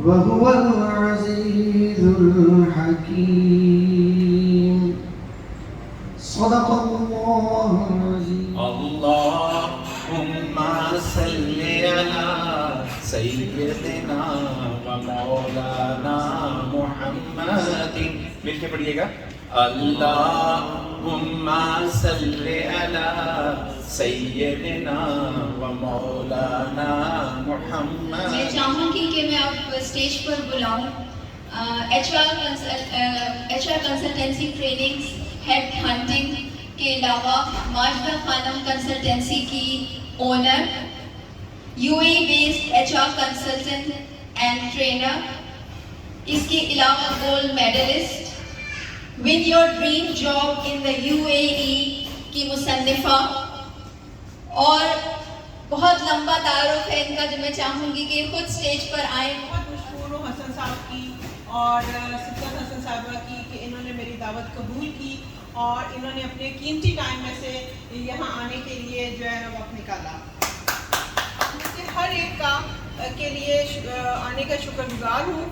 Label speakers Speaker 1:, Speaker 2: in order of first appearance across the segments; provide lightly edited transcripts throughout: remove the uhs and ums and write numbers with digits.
Speaker 1: वहुवल अज़ीज़ुल हकीम। सदक़ल्लाहुल अज़ीम।
Speaker 2: अल्लाहुम्मा सल्लि अला सय्यिदिना व मौलाना मुहम्मदिन। मिलके पढ़िएगा। अल्लाहुम्मा सल्लि अला सय्यिदिना व मौलाना मुहम्मद।
Speaker 3: मैं चाहूँगी कि मैं अब स्टेज पर बुलाऊँ HR consultancy trainings, head hunting के अलावा माजिदा खानम कंसल्टेंसी की owner, UAE based HR consultant and trainer, इसके अलावा gold medalist, win your dream job in the UAE की मुसन्निफा, और बहुत लंबा तारुफ है इनका जो मैं चाहूँगी कि खुद स्टेज पर आए।
Speaker 4: बहुत मशहूर हूँ हसन साहब की और सिद्दत हसन साहबा की कि इन्होंने मेरी दावत कबूल की और इन्होंने अपने कीमती टाइम में से यहाँ आने के लिए जो है ना वक्त निकाला। मुझे हर एक का के लिए आने का शुक्रगुजार हूँ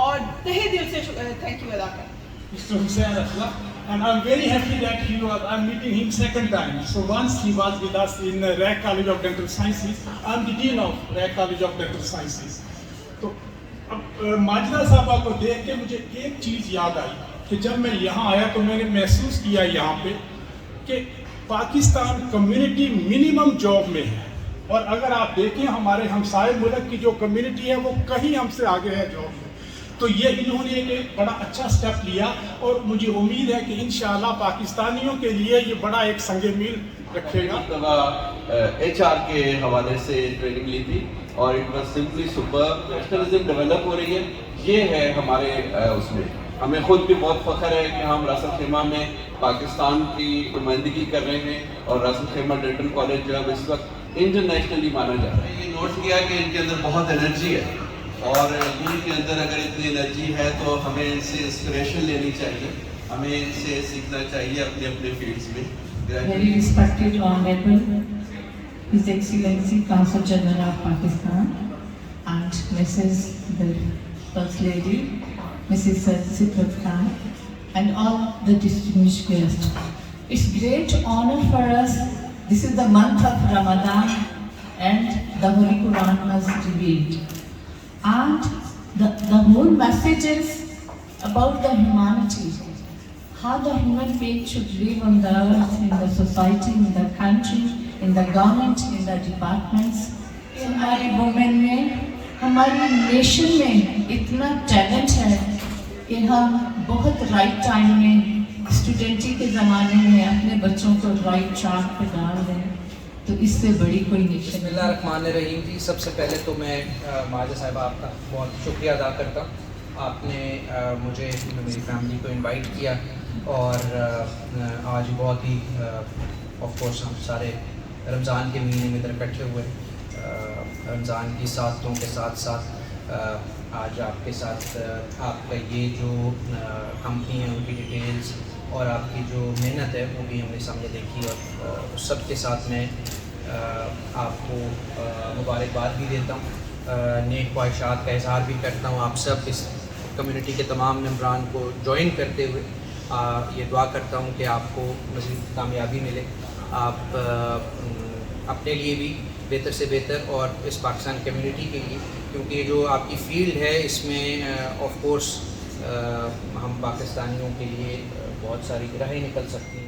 Speaker 4: और तहे दिल से थैंक यू अदा करती हूँ।
Speaker 5: Mr. Hussain Ashraf, and I'm very happy that I'm meeting him second time. So once he was with us in RAC College of Dental Sciences. I'm the dean of RAC College of Dental Sciences. तो अब माजिदा साहबा को देख के मुझे एक चीज़ याद आई कि जब मैं यहाँ आया तो मैंने महसूस किया यहाँ पे कि पाकिस्तान कम्युनिटी मिनिमम जॉब में है, और अगर आप देखें हमारे हमसाए मुल्क की जो कम्युनिटी है वो कहीं हमसे आगे है जॉब में। तो ये इन्होंने एक बड़ा अच्छा स्टेप लिया और मुझे उम्मीद है कि इंशाअल्लाह पाकिस्तानियों के लिए ये बड़ा एक संगे मील रखेगा।
Speaker 6: HR के हवाले से ट्रेनिंग ली थी और it was simply super. Professionalism develop हो रही है, ये है हमारे उसमें। हमें खुद भी बहुत फख्र है कि हम रासल खेमा में पाकिस्तान की नुमाइंदगी कर रहे हैं और रासल खेमा डेंटल कॉलेज जो है इस वक्त इंटरनेशनली माना जा रहा है। ये नोट किया कि इनके अंदर बहुत एनर्जी है और इनके अंदर अगर इतनी एनर्जी है तो हमें इनसे इंस्पिरेशन लेनी चाहिए, हमें इनसे सीखना चाहिए अपने अपने फील्ड्स में।
Speaker 7: Very respected Honorable His Excellency Consul General of Pakistan and Mrs. the First Lady, Mrs. Sidrat Khan, and all the distinguished guests. It's great honor for us. This is the month of Ramadan and the Holy Quran was revealed. And the whole message is about the humanity, how the human being should live on the earth, in the society, in the country, in the government, in the departments. हमारी women में, हमारी nation में इतना talent है कि हम बहुत right time में स्टूडेंटी के ज़माने में अपने बच्चों को राइट ट्रैक पे डाल दें, तो इससे बड़ी कोई निशानी।
Speaker 8: बिस्मिल्लाहिर्रहमानिर्रहीम जी, सबसे पहले तो मैं माजिदा साहिबा आपका बहुत शुक्रिया अदा करता हूँ। आपने मुझे मेरी फैमिली को इनवाइट किया और आज बहुत ही ऑफ कोर्स हम सारे रमज़ान के महीने में इधर इकट्ठे हुए। रमज़ान की सातों के साथ साथ आज आपके साथ आपका ये जो कंपनी है उनकी डिटेल्स और आपकी जो मेहनत है वो भी हमने सामने देखी, और उस सब के साथ मैं आपको मुबारकबाद भी देता हूँ, नेक ख्वाहिशात का इजहार भी करता हूँ। आप सब इस कम्युनिटी के तमाम मेम्बरान को ज्वाइन करते हुए ये दुआ करता हूँ कि आपको मज़ीद कामयाबी मिले, आप अपने लिए भी बेहतर से बेहतर और इस पाकिस्तान कम्युनिटी के लिए, क्योंकि जो आपकी फ़ील्ड है इसमें ऑफ कोर्स हम पाकिस्तानियों के लिए बहुत सारी राहें निकल सकती हैं।